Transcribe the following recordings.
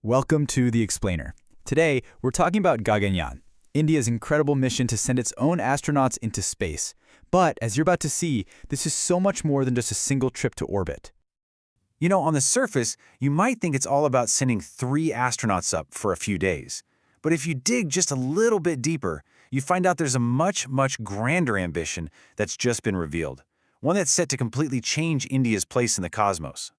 Welcome to The Explainer. Today, we're talking about Gaganyaan, India's incredible mission to send its own astronauts into space. But, as you're about to see, this is so much more than just a single trip to orbit. You know, on the surface, you might think it's all about sending 3 astronauts up for a few days. But if you dig just a little bit deeper, you find out there's a much grander ambition that's just been revealed. One that's set to completely change India's place in the cosmos.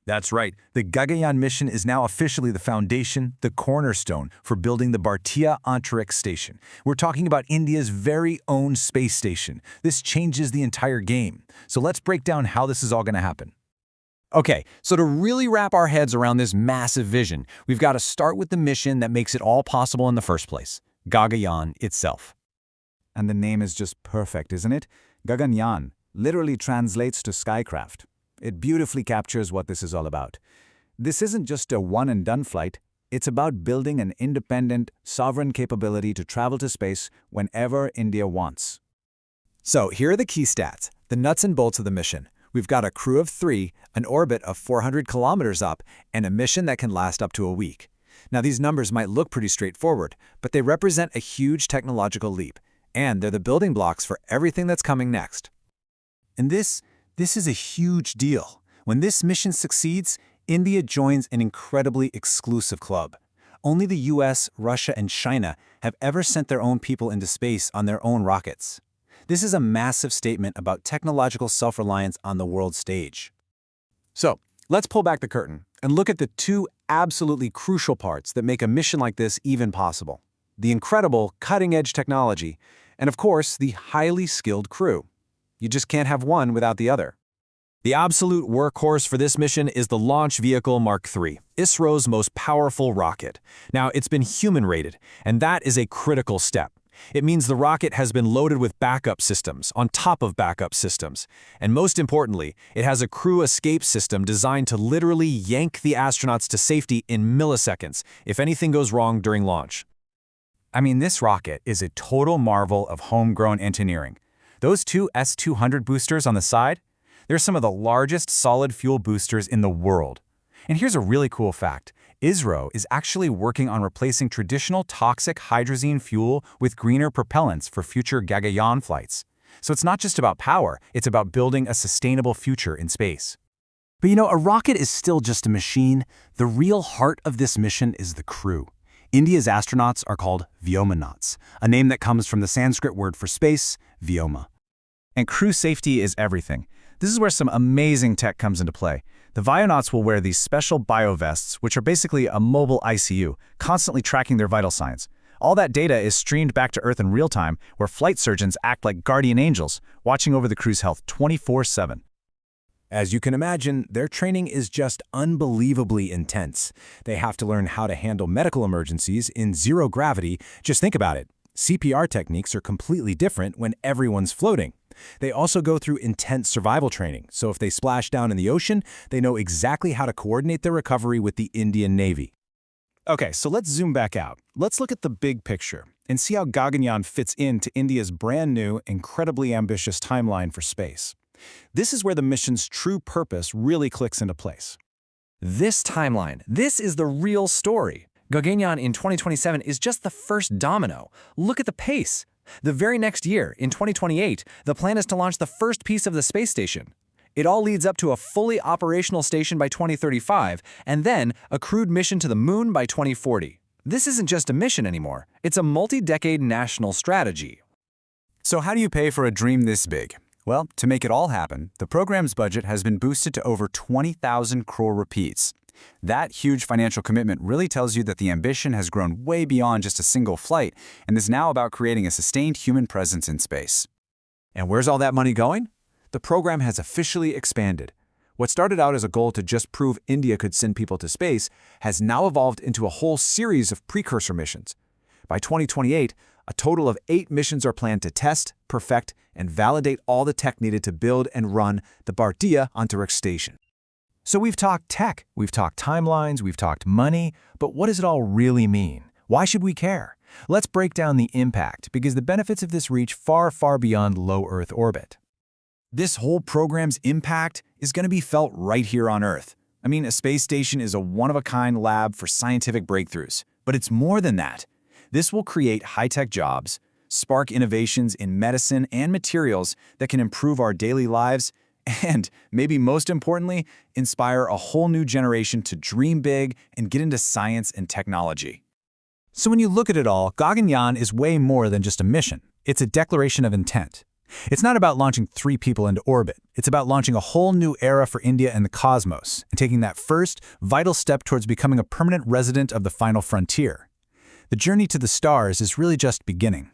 That's right. The Gaganyaan mission is now officially the foundation, the cornerstone for building the Bharatiya Antariksh Station. We're talking about India's very own space station. This changes the entire game. So let's break down how this is all going to happen. Okay, so to really wrap our heads around this massive vision, we've got to start with the mission that makes it all possible in the first place, Gaganyaan itself. And the name is just perfect, isn't it? Gaganyaan literally translates to skycraft. It beautifully captures what this is all about. This isn't just a one-and-done flight. It's about building an independent, sovereign capability to travel to space whenever India wants. So here are the key stats, the nuts and bolts of the mission. We've got a crew of 3, an orbit of 400 kilometers up, and a mission that can last up to a week. Now these numbers might look pretty straightforward, but they represent a huge technological leap, and they're the building blocks for everything that's coming next. And this is a huge deal. When this mission succeeds, India joins an incredibly exclusive club. Only the US, Russia, and China have ever sent their own people into space on their own rockets. This is a massive statement about technological self-reliance on the world stage. So, let's pull back the curtain and look at the 2 absolutely crucial parts that make a mission like this even possible. The incredible, cutting-edge technology, and of course, the highly skilled crew. You just can't have one without the other. The absolute workhorse for this mission is the Launch Vehicle Mark III, ISRO's most powerful rocket. Now, it's been human-rated, and that is a critical step. It means the rocket has been loaded with backup systems on top of backup systems. And most importantly, it has a crew escape system designed to literally yank the astronauts to safety in milliseconds if anything goes wrong during launch. I mean, this rocket is a total marvel of homegrown engineering. Those 2 S-200 boosters on the side, they're some of the largest solid-fuel boosters in the world. And here's a really cool fact. ISRO is actually working on replacing traditional toxic hydrazine fuel with greener propellants for future Gaganyaan flights. So it's not just about power, it's about building a sustainable future in space. But you know, a rocket is still just a machine. The real heart of this mission is the crew. India's astronauts are called Vyomanauts, a name that comes from the Sanskrit word for space, Vyoma. And crew safety is everything. This is where some amazing tech comes into play. The Vyomanauts will wear these special biovests, which are basically a mobile ICU, constantly tracking their vital signs. All that data is streamed back to Earth in real time, where flight surgeons act like guardian angels, watching over the crew's health 24/7. As you can imagine, their training is just unbelievably intense. They have to learn how to handle medical emergencies in zero gravity. Just think about it. CPR techniques are completely different when everyone's floating. They also go through intense survival training, so if they splash down in the ocean, they know exactly how to coordinate their recovery with the Indian Navy. Okay, so let's zoom back out. Let's look at the big picture and see how Gaganyaan fits into India's brand new, incredibly ambitious timeline for space. This is where the mission's true purpose really clicks into place. This timeline, this is the real story. Gaganyaan in 2027 is just the first domino. Look at the pace. The very next year, in 2028, the plan is to launch the first piece of the space station. It all leads up to a fully operational station by 2035, and then a crewed mission to the moon by 2040. This isn't just a mission anymore. It's a multi-decade national strategy. So how do you pay for a dream this big? Well, to make it all happen, the program's budget has been boosted to over 20,000 crore rupees. That huge financial commitment really tells you that the ambition has grown way beyond just a single flight and is now about creating a sustained human presence in space. And where's all that money going? The program has officially expanded. What started out as a goal to just prove India could send people to space has now evolved into a whole series of precursor missions. By 2028, a total of 8 missions are planned to test, perfect, and validate all the tech needed to build and run the Bharatiya Antariksh Station. So we've talked tech, we've talked timelines, we've talked money, but what does it all really mean? Why should we care? Let's break down the impact, because the benefits of this reach far beyond low Earth orbit. This whole program's impact is going to be felt right here on Earth. I mean, a space station is a one-of-a-kind lab for scientific breakthroughs. But it's more than that. This will create high-tech jobs, spark innovations in medicine and materials that can improve our daily lives, and, maybe most importantly, inspire a whole new generation to dream big and get into science and technology. So when you look at it all, Gaganyaan is way more than just a mission. It's a declaration of intent. It's not about launching 3 people into orbit. It's about launching a whole new era for India and the cosmos, and taking that first, vital step towards becoming a permanent resident of the final frontier. The journey to the stars is really just beginning.